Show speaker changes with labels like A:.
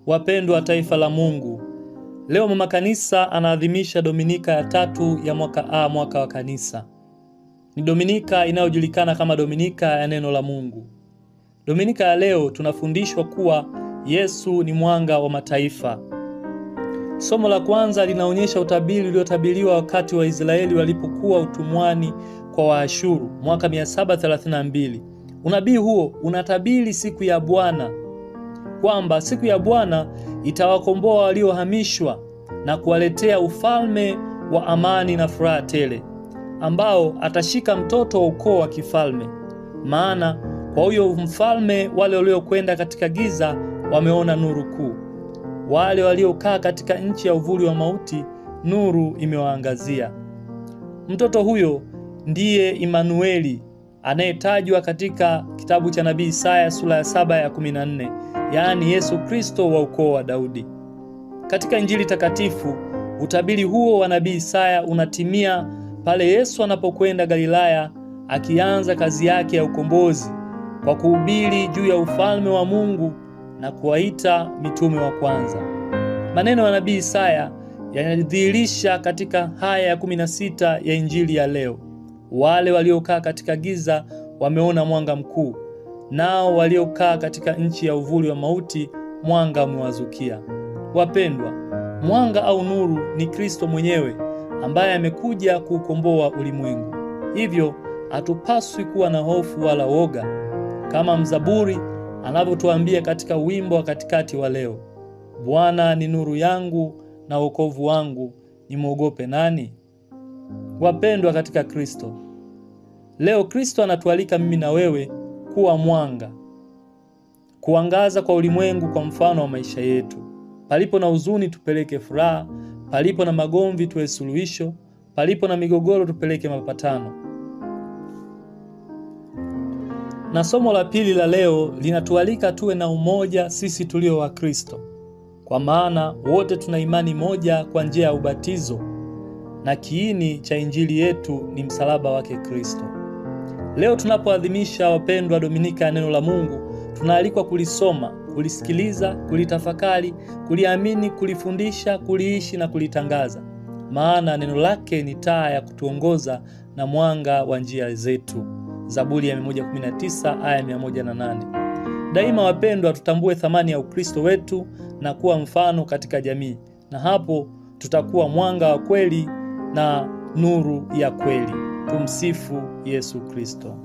A: Wapendwa wa taifa la Mungu, leo mama kanisa anaadhimisha Dominika ya 3 ya mwaka A, mwaka wa kanisa. Ni Dominika inayojulikana kama Dominika ya neno la Mungu. Dominika ya leo tunafundishwa kuwa Yesu ni mwanga wa mataifa. Somo la kwanza linaonyesha utabiri uliotabiriwa wakati wa Israeli walipokuwa utumwani kwa Waashuru mwaka 732. Unabii huo unatabiri siku ya Bwana, kwamba siku ya Bwana itawakomboa waliohamishwa na kuwaletea ufalme wa amani na furaha tele, ambao atashika mtoto wa ukoo wa kifalme. Maana kwa huyo mfalme wale waliokwenda katika giza wameona nuru kuu. Wale waliokaa katika nchi ya uvuli wa mauti, nuru imewaangazia. Mtoto huyo ndiye Imanueli anayetajwa katika kitabu cha nabii Isaya sura ya 7 ya 14, yaani Yesu Kristo wa ukoo wa Daudi. Katika Injili takatifu, utabiri huo wa nabii Isaya unatimia pale Yesu anapokwenda Galilaya akianza kazi yake ya ukombozi kwa kuhubiri juu ya ufalme wa Mungu na kuwaita mitume wa kwanza. Maneno ya nabii Isaya yanadhihirisha katika haya ya 16 ya Injili ya leo. Wale waliokaa katika giza wameona mwanga mkuu, nao waliokaa katika nchi ya uvuli wa mauti mwanga umewazukia. Wapendwa, mwanga au nuru ni Kristo mwenyewe ambaye amekuja kuukomboa ulimwengu. Hivyo hatupaswi kuwa na hofu wala woga, kama mzaburi anavyotuambia katika wimbo wa katikati wa leo: Bwana ni nuru yangu na wokovu wangu, nimwogope nani? Wapendwa katika Kristo, leo Kristo anatualika mimi na wewe kuwa mwanga, kuangaza kwa ulimwengu kwa mfano wa maisha yetu. Palipo na huzuni tupeleke furaha, palipo na magomvi tuwe suluhisho, palipo na migogoro tupeleke mapatano. Na somo la pili la leo linatualika tuwe na umoja sisi tulio wa Kristo, kwa maana wote tuna imani moja kwa njia ya ubatizo, na kiini cha injili yetu ni msalaba wake Kristo. Leo tunapoadhimisha, wapendwa, Dominika ya neno la Mungu, tunaalikwa kulisoma, kulisikiliza, kulitafakari, kuliamini, kulifundisha, kuliishi na kulitangaza. Maana neno lake ni taa ya kutuongoza na mwanga wa njia zetu. Zaburi ya 119 aya 108. Daima wapendwa, tutambue thamani ya Ukristo wetu na kuwa mfano katika jamii, na hapo tutakuwa mwanga wa kweli na nuru ya kweli. Tumsifu Yesu Kristo.